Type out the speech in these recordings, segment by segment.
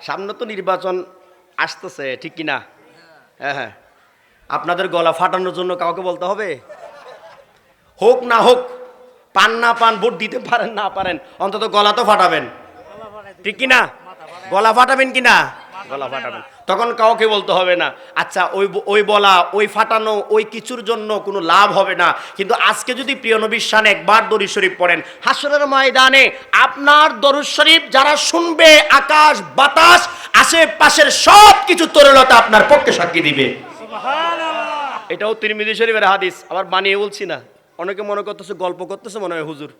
সামনে তো নির্বাচন আসতেছে, ঠিক কিনা? হ্যাঁ হ্যাঁ, আপনাদের গলা ফাটানোর জন্য কাউকে বলতে হবে? হোক না হোক, পান না পান, ভোট দিতে পারেন না পারেন, অন্তত গলা তো ফাটাবেন, ঠিক কিনা? গলা ফাটাবেন কিনা? গলা ফাটাবেন, তখন কাউকে বলতে হবে না। আচ্ছা, ওই বলা, ওই ফাটানো, ওই কিছুর জন্য কোনো লাভ হবে না। কিন্তু আজকে যদি প্রিয় নবীর শানে একবার দরুদ শরীফ পড়েন, হাসরের ময়দানে আপনার দরুদ শরীফ যারা শুনবে, আকাশ বাতাস আশেপাশের সব কিছু তরলতা আপনার পক্ষে সাক্ষী দিবে। এটাও তিরমিজি শরীফের হাদিস, আবার বানিয়ে বলছি না। অনেকে মনে করতেছে গল্প করতেছে মনে হয় হুজুর।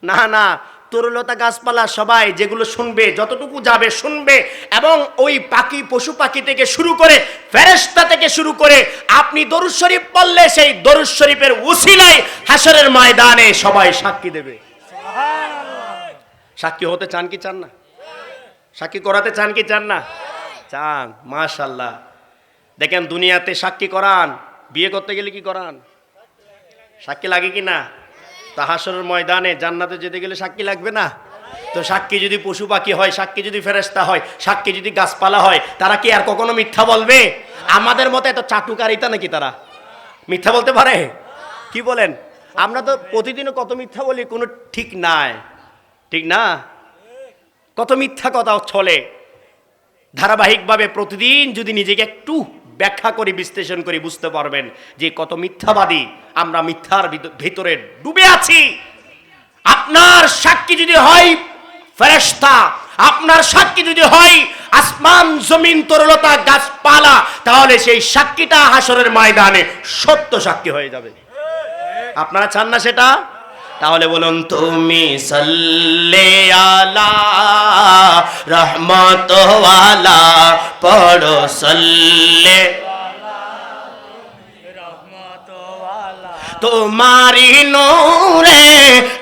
না না, তরুলতা গাছপালা সবাই যেগুলো শুনবে, যতটুকু যাবে শুনবে, এবং ওই পাখি পশু পাখি থেকে শুরু করে ফেরেশতা থেকে শুরু করে আপনি দরুদ শরীফ পড়লে সেই দরুদ শরীফের উসিলায় হাসরের ময়দানে সবাই সাক্ষী দেবে। সাক্ষী হতে চান কি চান না? সাক্ষী করাতে চান কি চান না? চান, মাশাআল্লাহ। দেখেন, দুনিয়াতে সাক্ষী করান, বিয়ে করতে গেলে কি করান? সাক্ষী লাগে কি না? তা হাসরের ময়দানে জান্নাতে যেতে গেলে সাক্ষী লাগবে না? তো সাক্ষী যদি পশু পাখি হয়, সাক্ষী যদি ফেরেশতা হয়, সাক্ষী যদি গাছপালা হয়, তারা কি আর কখনো মিথ্যা বলবে? আমাদের মতো এত চাটুকারিতা নাকি তারা মিথ্যা বলতে পারে? কি বলেন? আমরা তো প্রতিদিনও কত মিথ্যা বলি, কোনো ঠিক নাই, ঠিক না? কত মিথ্যা কথা চলে। ধারাবাহিকভাবে প্রতিদিন যদি নিজেকে একটু ব্যাখ্যা করি, বিশ্লেষণ করি, বুঝতে পারবেন যে কত মিথ্যাবাদী আমরা, মিথ্যার ভিতরে ডুবে আছি। আপনার সাক্ষী যদি হয় ফেরেশতা, আপনার সাক্ষী যদি হয় আসমান জমিন তরলতা গাছপালা, তাহলে সেই সাক্ষীটা হাসরের ময়দানে সত্য সাক্ষী হয়ে যাবে। আপনারা চান না সেটা? তাহলে বলুন, তুমি সাল্লে আলা রহমত ওয়ালা, পড়ো সাল্লে তোমারি নূরে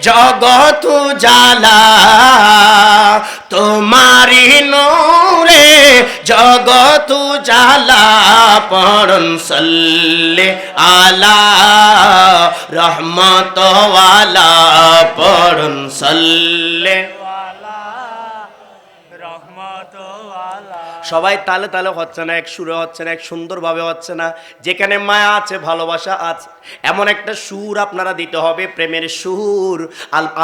জগৎ উজালা, তোমারি নূরে জগৎ উজালা, পড়ুন সাল্লে আলা রহমত ওয়ালা, পড়ুন সাল্লে। সবাই তালে তালে হচ্ছে না, এক সুরে হচ্ছে না, এক সুন্দরভাবে হচ্ছে না। যেখানে মায়া আছে, ভালোবাসা আছে, এমন একটা সুর আপনারা দিতে হবে, প্রেমের সুর,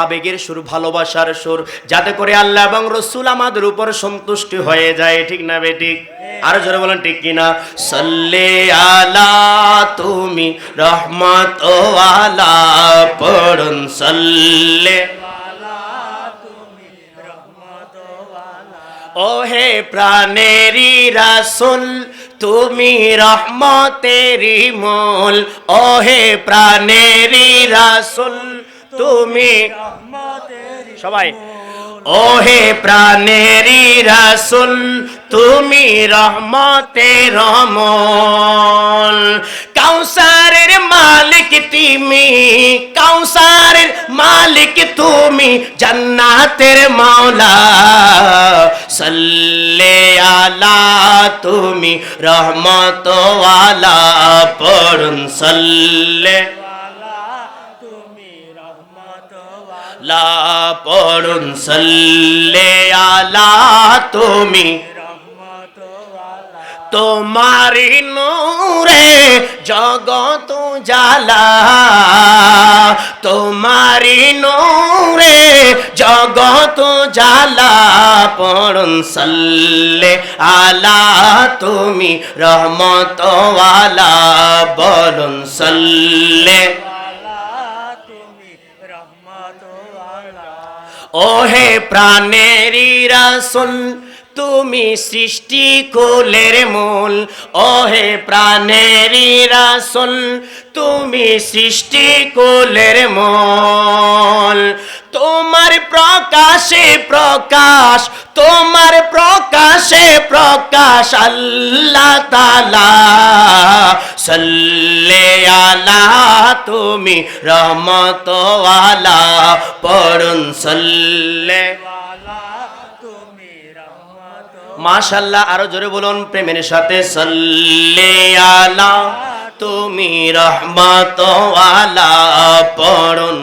আবেগের সুর, ভালোবাসার সুর, যাতে করে আল্লাহ এবং রসুল আমাদের উপর সন্তুষ্টি হয়ে যায়, ঠিক না বেঠিক? আরো জোরে বলেন, ঠিক কিনা? সাল্লে আলা তুমি রহমত ওয়ালা, পড়ুন সাল্লে। ওহে প্রাণেরি রাসূল তুমি রহমতেরি মূল, ওহে প্রাণেরি রাসূল তুমি সবাই, ওহে প্রাণেরি রাসূল তুমি রহমতের মূল, কাউসারের মালিক তুমি, কাউসারের মালিক তুমি, জান্নাতের মাওলা, সাল্লে আলা তুমি রহমত ওয়ালা, পড়ুন সাল্লে লা, পড়ুন সাল্লে আলা তুমি, তোমারি নূরে জগৎ উজালা, তোমারি নূরে জগৎ উজালা, পড়ুন সাল্লে আলা তুমি রহমত ওয়ালা, বলুন সাল্লে। ওহে প্রাণেরি রাসূল তুমি সৃষ্টি কুলের মূল, ওহে প্রাণেরি রাসূল তুমি সৃষ্টি কুলের মূল, তোমার প্রকাশে প্রকাশ, তোমার প্রকাশে প্রকাশ আল্লাহ তাআলা, সাল্লে আলা তুমি রহমত ওয়ালা, পড়ুন সাল্লে। মাশাআল্লাহ, আরো জোরে বলুন প্রেমের সাথে, সাল্লে আলা তুমি রহমত ওয়ালা, পড়ুন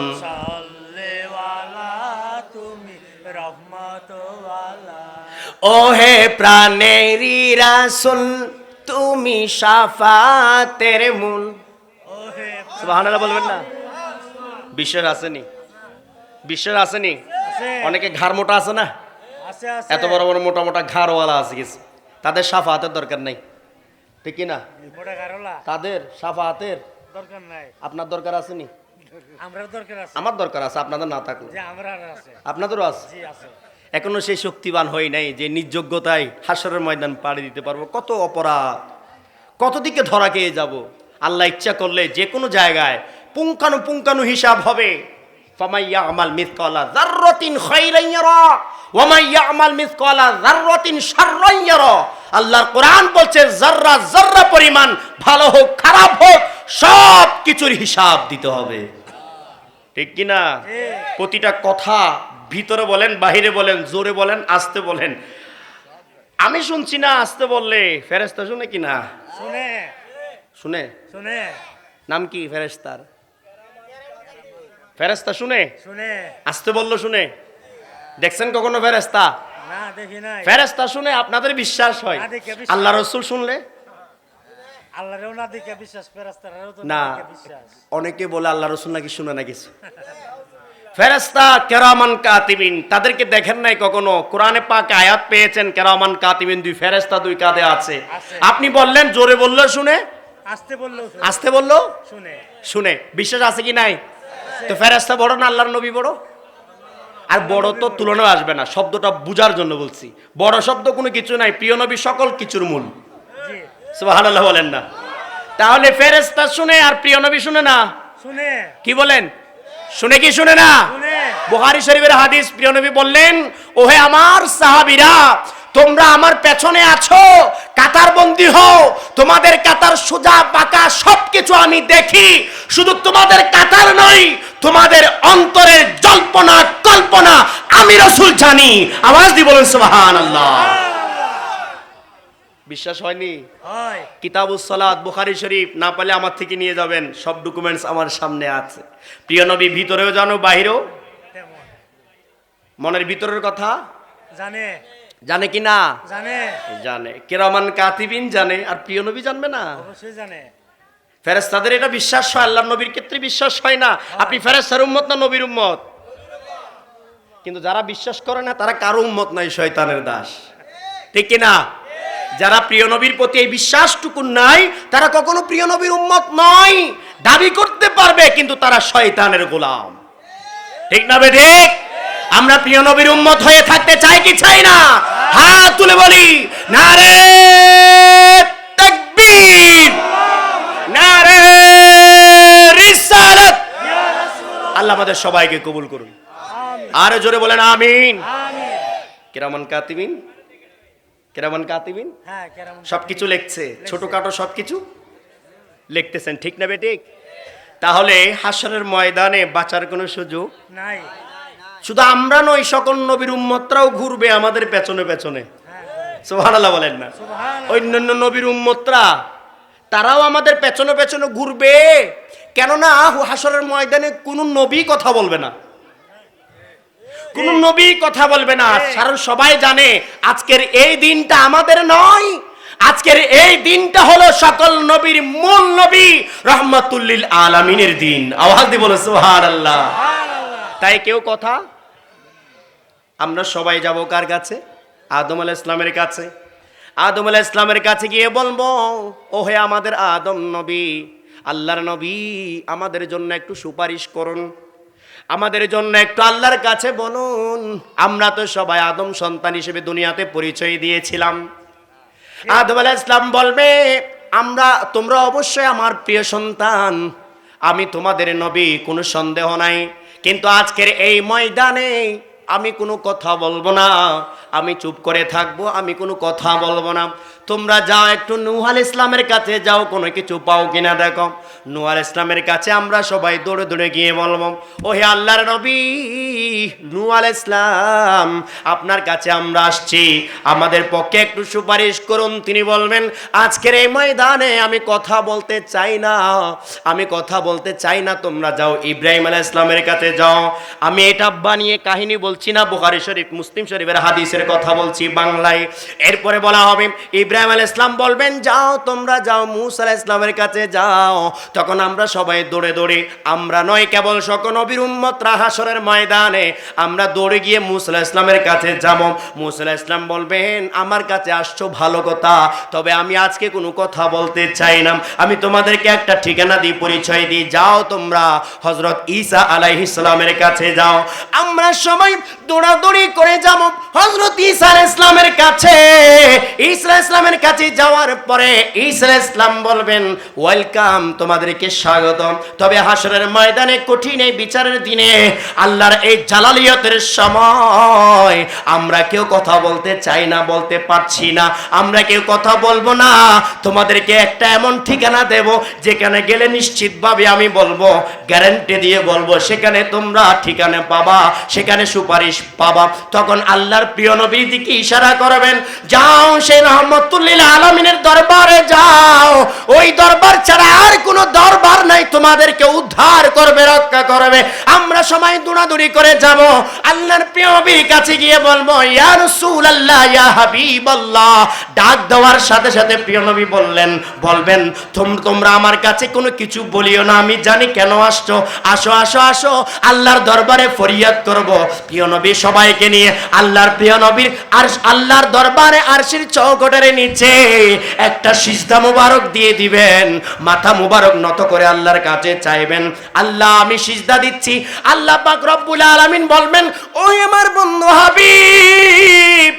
ওহে প্রাণেরই রাসূল তুমি শাফাতের মূল। সুবহানাল্লাহ বলবেন না? বিশ্বের আসেনি, বিশ্বের আসেনি, অনেকে ঘাড় মোটা আছে না, এত বড় বড় মোটা মোটা ঘাড়ওয়ালা আছে কিছু, তাদের শাফাতের দরকার নাই, ঠিক কি না? তাদের শাফাতের দরকার নাই। আপনার দরকার আসেনি? আমার দরকার আছে, আপনাদের না থাকলে। আপনাদেরও আছে। এখনো সেই শক্তিবান হই নাই যে নিজ যোগ্যতায় হাসরের ময়দান পাড়ি দিতে পারবো। কত অপরাধ, কত দিকে ধরা খেয়ে যাব। আল্লাহ ইচ্ছা করলে যে কোনো জায়গায় পুঙ্খানু পুঙ্খানু হিসাব হবে। ফামাইয়া আমাল মিসকালা যাররাতিন খাইরান ইয়ারা ওয়া মাইয়া আমাল মিসকালা যাররাতিন শাররান ইয়ারা। আল্লাহর কোরআন বলছে যাররা যাররা পরিমাণ ভালো হোক খারাপ হোক সব কিছুর হিসাব দিতে হবে, ঠিক কি না? প্রতিটা কথা ভিতরে বলেন বাহিরে বলেন, জোরে বলেন আস্তে বলেন, আমি শুনছি না আস্তে বললে ফেরেশতা শুনে কি না? শুনে। শুনে? শুনে। নাম কি ফেরেশতার? ফেরেশতা শুনে? শুনে। আস্তে বললো শুনে? দেখছেন কখনো ফেরেশতা? না, দেখি নাই। ফেরেশতা শুনে আপনাদের বিশ্বাস হয়? আল্লাহ রাসূল শুনলে? আল্লাহরেও না দেখে বিশ্বাস, ফেরেশতারেও তো না দেখে বিশ্বাস। অনেকে বলে আল্লাহ রাসূল নাকি শুনে না কিছু। ফেরেশতা কিরামান কাতিবিন, তাদেরকে দেখেন নাই কখনো? কোরআনে পাক আয়াত পেয়েছেন কিরামান কাতিবিন, দুই ফেরেশতা দুই কাঁধে আছে। আপনি বললেন জোরে বললো শুনে, আস্তে বললো আস্তে বললো শুনে। শুনে বিশ্বাস আছে কি নাই? তো ফেরেশতা বড় না আল্লাহর নবী বড়? আর বড় তো তুলনা আসবে না, শব্দটা বুঝার জন্য বলছি। বড় শব্দ কোনো কিছু নাই, প্রিয় নবী সকল কিছুর মূল। সুবহানাল্লাহ বলেন না? তাহলে ফেরেশতা শুনে আর প্রিয় নবী শুনে না? শুনে। কি বলেন? শুনে কি শুনে না? বুখারী শরীফের হাদিস, প্রিয় নবী বললেন, ওহে আমার সাহাবীরা, তোমরা আমার পেছনে আছো, কাতার বন্দী হও, তোমাদের কাতার সোজা বাঁকা সবকিছু আমি দেখি। শুধু তোমাদের কাতার নয়, তোমাদের অন্তরের জল্পনা কল্পনা আমি রাসূল জানি। আওয়াজ দিয়ে বলেন সুবহানাল্লাহ। বিশ্বাস হয়নি? হয়। কিতাবুস সালাত বুখারী শরীফ, না পারলে আমার থেকে নিয়ে যাবেন, সব ডকুমেন্টস আমার সামনে আছে। প্রিয় নবী ভিতরেও জানো বাহিরেও মনের ভিতরের কথা জানে। জানে কি না? জানে। জানে। কিরামান কাতিবিন জানে, আর প্রিয় নবী জানবে না? অবশ্যই জানে। ফেরেশতাদের এটা বিশ্বাস হয়, আল্লাহর নবীর ক্ষেত্রে বিশ্বাস হয় না। আপনি ফেরেশতার উম্মত না নবীর উম্মত? কিন্তু যারা বিশ্বাস করে না তারা কারো উম্মত নাই, শয়তানের দাস, ঠিক কি না? যারা প্রিয় নবীর প্রতি এই বিশ্বাসটুকু নাই তারা কখনো প্রিয় নবীর উম্মত নয়। দাবি করতে পারবে কিন্তু তারা শয়তানের গোলাম, ঠিক না বেঠিক? আমরা প্রিয় নবীর উম্মত হয়ে থাকতে চাই কি চাই না? হাত তুলে বলি নারে তাকবীর, নারে রিসালাত। আল্লাহ আমাদের সবাইকে কবুল করুন, আরে জোরে বলেন আমিন। কিরামান কাতিবিন, কিরামান কাতিবিন সবকিছু লিখছে, ছোটখাটো সবকিছু লিখতেছেন, ঠিক না বেঠিক? তাহলে হাশরের ময়দানে বাঁচার কোনো সুযোগ নাই। শুধু আমরা নই, সকল নবীর উম্মতরাও ঘুরবে আমাদের পেছনে পেছনে। সুবহানাল্লাহ বলেন না? অন্যান্য নবীর উম্মতরা তারাও আমাদের পেছনে পেছনে ঘুরবে। কেননা হাশরের ময়দানে কোন নবী কথা বলবে না, কোন নবী কথা বলবে না। কারণ সবাই জানে আজকের এই দিনটা আমাদের নয়, আজকের এই দিনটা হলো সকল নবীর মূল নবী রাহমাতুল লিল আলামিনের দিন। আওয়াজ দিয়ে বলো সুবহানাল্লাহ। তাই কেউ কথা, আমরা সবাই যাব কার কাছে? আদম আলাইহিস সালামের কাছে। আদম আলাইহিস সালামের কাছে গিয়ে বলবো, ওহে আমাদের আদম নবী, আল্লাহর নবী, আমাদের জন্য একটু সুপারিশ করুন, আমাদের জন্য একটু আল্লাহর কাছে বলুন। আমরা তো সবাই আদম সন্তান হিসেবে দুনিয়াতে পরিচয় দিয়েছিলাম। আদম আলাইহিস সালাম বলবে, তোমরা অবশ্যই আমার প্রিয় সন্তান, আমি তোমাদের নবী, কোনো সন্দেহ নাই। কিন্তু আজকের এই ময়দানে আমি কোনো কথা বলবো না, আমি চুপ করে থাকবো, আমি কোনো কথা বলবো না। তোমরা যাও একটু নূহ আলাইহিস সালামের কাছে যাও, কোনো কিছু পাও কিনা দেখো। নূহ আলাইহিস সালামের কাছে আমরা সবাই দৌড়ে দৌড়ে গিয়ে বলবো, ওহে আল্লাহর নবী নূহ আলাইহিস সালাম, আপনার কাছে আমরা আসছি, আমাদের পক্ষে একটু সুপারিশ করুন। তিনি বলবেন, আজকের এই ময়দানে আমি কথা বলতে চাই না, আমি কথা বলতে চাই না। তোমরা যাও ইব্রাহিম আলাইহিস সালামের কাছে যাও। আমি এটা বানিয়ে কাহিনী বলছি না, বুখারী শরীফ মুসলিম শরীফের হাদিসের কথা বলছি বাংলায়। এরপরে বলা হবে ইব্রাহিম আলাইহিস সালাম বলবেন যাও তোমরা যাও মূসা আলাইহিস সালামের কাছে যাও। তখন আমরা সবাই দৌড়ে দৌড়ে, আমরা নয় কেবল সকল নবীর উম্মতরা হাসরের ময়দানে আমরা দৌড়ে গিয়ে মূসা আলাইহিস সালামের কাছে যাব। মূসা আলাইহিস সালাম বলবেন আমার কাছে আসছো ভালো কথা, তবে আমি আজকে কোনো কথা বলতে চাই না। আমি তোমাদেরকে একটা ঠিকানা দিই, পরিচয় দিই, যাও তোমরা হযরত ঈসা আলাইহিস সালামের কাছে যাও। আমরা সবাই দৌড়াদৌড়ি করে যাব হযরত ঈসা আলাইহিস সালামের কাছে। ঈসা আলাইহিস সালামের কাছে যাওয়ার পরে ঈসা আলাইহিস সালাম বলবেন ওয়েলকাম, তোমাদেরকে স্বাগতম। তবে হাসরের ময়দানে কঠিন এই বিচারের দিনে আল্লাহর এই জালালিয়তের সময় আমরা কেউ কথা বলতে চাই না, বলতে পারছি না, আমরা কেউ কথা বলবো না। তোমাদেরকে একটা এমন ঠিকানা দেব যেখানে গেলে নিশ্চিতভাবে আমি বলবো, গ্যারান্টি দিয়ে বলবো, সেখানে তোমরা ঠিকানা পাবা, সেখানে সুপারিশ পাবা। তখন আল্লাহর প্রিয় নবীর দিকে ইশারা করবেন, যাও সেই রহমতুল্লিল আলামিনের দরবারে যাও। ওই দরবার ছাড়া আর কোনো দরবার নাই, তোমাদেরকে উদ্ধার করবে, রক্ষা করবে। আমরা সবাই দৌড়াদৌড়ি করে যাব, আল্লাহর প্রিয় নবীর কাছে গিয়ে বলবো ইয়া রাসূলুল্লাহ, ইয়া হাবিবাল্লাহ। ডাক দেওয়ার সাথে সাথে প্রিয় নবী বলবেন তোমরা আমার কাছে কোনো কিছু বলিও না, আমি জানি কেন আসছো, আসো আসো আসো আল্লাহর দরবারে ফরিয়াদ করব। প্রিয় নবী সবাইকে নিয়ে আল্লাহর প্রিয় নবীর আর আল্লাহর দরবারে আরশের চৌখটের নিচে একটা সিজদা মুবারক দিয়ে দিবেন, মাথা মুবারক নত করে আল্লাহর কাছে চাইবেন, আল্লাহ আমি সিজদা দিচ্ছি। আল্লাহ পাক রব্বুল আলামিন বলবেন ওই আমার বন্ধু হাবিব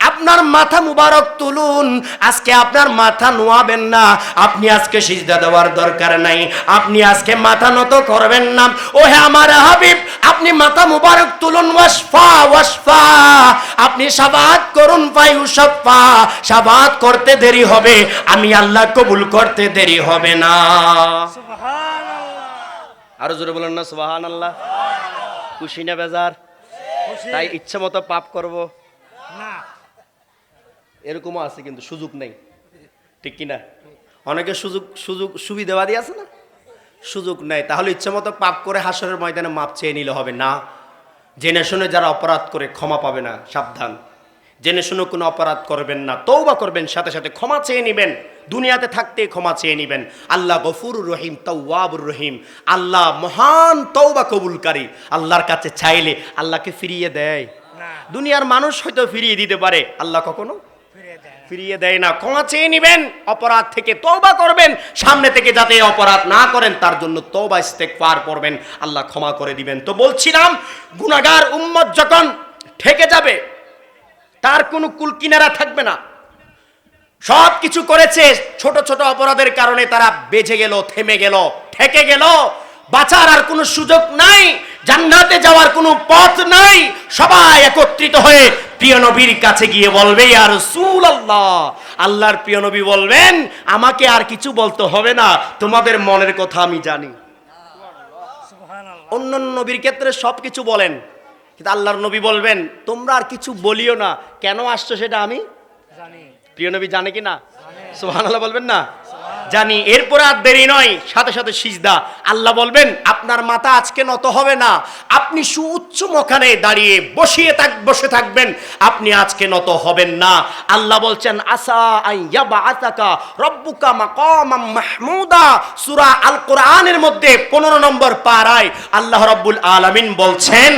আপনার মাথা মুবারক তুলুন, আজকে আপনার মাথা নোয়াবেন না, আপনি আজকে সিজদা দেওয়ার দরকার নাই, আপনি আজকে মাথা নত করবেন না। ও হে আমার হাবিব, আপনি মাথা মুবারক তুলুন, ওয়াসফা ওয়াসফা, আপনি শাফাআত করুন, ফায়ুশাফা, শাফাআত করতে দেরি হবে, আমি আল্লাহ কবুল করতে দেরি হবে না। সুবহানাল্লাহ, আরো জোরে বলেন না সুবহানাল্লাহ। খুশি না বেজার? তাই ইচ্ছা মতো পাপ করব না, এরকমও আছে, কিন্তু সুযোগ নেই, ঠিক কিনা? অনেকে সুবিধাবাদী আছে না, সুযোগ নেই, তাহলে ইচ্ছা মতো পাপ করে হাসরের ময়দানে মাপ চেয়ে নিলে হবে না। জেনে শুনে যারা অপরাধ করে ক্ষমা পাবে না, সাবধান। জেনে শুনে কোনো অপরাধ করবেন না, তওবা করবেন, সাথে সাথে ক্ষমা চেয়ে নেবেন, দুনিয়াতে থাকতে ক্ষমা চেয়ে নেবেন। আল্লাহ গফুরুর রহিম, তাওয়াবুর রহিম, আল্লাহ মহান তওবা কবুলকারী। আল্লাহর কাছে চাইলে আল্লাহকে ফিরিয়ে দেয়? দুনিয়ার মানুষ হয়তো ফিরিয়ে দিতে পারে, আল্লাহ কখনো ফিরিয়ে দেয় না। ক্ষমা চেয়ে নেবেন, অপরাধ থেকে তওবা করবেন, সামনে থেকে যাতে অপরাধ না করেন তার জন্য তওবা ইস্তেগফার করবেন, আল্লাহ ক্ষমা করে দিবেন। তো বলছিলাম গুনাহগার উম্মত যখন ঠেকে যাবে, তার কোনো কুল কিনারা থাকবে না, সব কিছু করেছে, ছোট ছোট অপরাধের কারণে তারা বেঁচে গেল, থেমে গেল, ঠেকে গেল, বাঁচার আর কোনো সুযোগ নাই, জান্নাতে যাওয়ার কোনো পথ নাই। সবাই একত্রিত হয়ে প্রিয় নবীর কাছে গিয়ে বলবে ইয়া রাসূলুল্লাহ, আল্লাহর প্রিয় নবী বলবেন আমাকে আর কিছু বলতে হবে না, তোমাদের মনের কথা আমি জানি। অন্য নবীর ক্ষেত্রে সব কিছু বলেন, কিন্তু আল্লাহর নবী বলবেন তোমরা আর কিছু বলিও না, কেন আসছো সেটা আমি জানি। প্রিয় নবী জানে কি না? সুবহানাল্লাহ বলবেন না? জানি। এরপর আর দেরি নয়, সাথে সাথে সিজদা। আল্লাহ বলবেন আপনার মাথা আজকে নত হবে না, আপনি সুউচ্চ মকানে দাঁড়িয়ে বসে থাকবেন, আপনি আজকে নত হবেন না। আল্লাহ বলছেন আসা আইয়াবাআতাকা রব্বুকা মাকামাম মাহমুদা, সূরা আল কোরআনের মধ্যে 15 নম্বর পারায় আল্লাহ রাব্বুল আলামিন বলছেন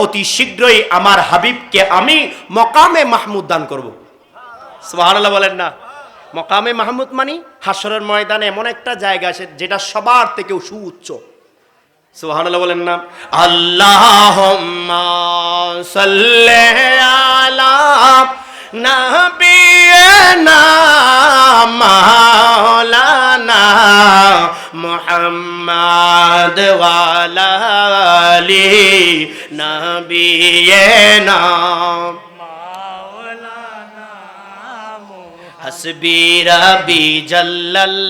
অতি শীঘ্রই আমার হাবিবকে আমি মকামে মাহমুদ দান করব। সুবহানাল্লাহ বলেন না? মকামে মাহমুদ মানি হাসরের ময়দানে এমন একটা জায়গা আছে যেটা সবার থেকেও সুউচ্চ। সুবহানাল্লাহ বলেন না? আল্লাহুম্মা সাল্লি আলা নাবিয়িনা মাওলানা মুহাম্মাদ ওয়া আলা আলি নাবিয়িনা হাসবি রাব্বি জাল্লাল্লাহ।